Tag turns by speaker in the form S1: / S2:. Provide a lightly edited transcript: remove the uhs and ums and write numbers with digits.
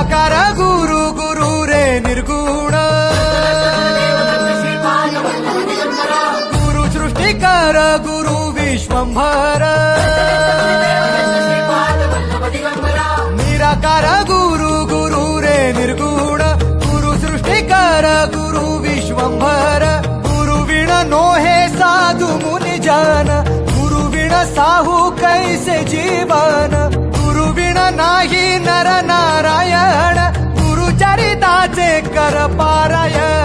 S1: निराकार गुरु गुरु रे निर्गुण गुरु सृष्टिकार गुरु विश्वंभर निराकार गुरु गुरु रे निर्गुण गुरु सृष्टिकार गुरु विश्वंभर गुरु विण नोहे साधु मुनि जन गुरु विण साहू कैसे जीवन गुरु विण नाही नर नारायण गुरु चरिताचे कर पारायण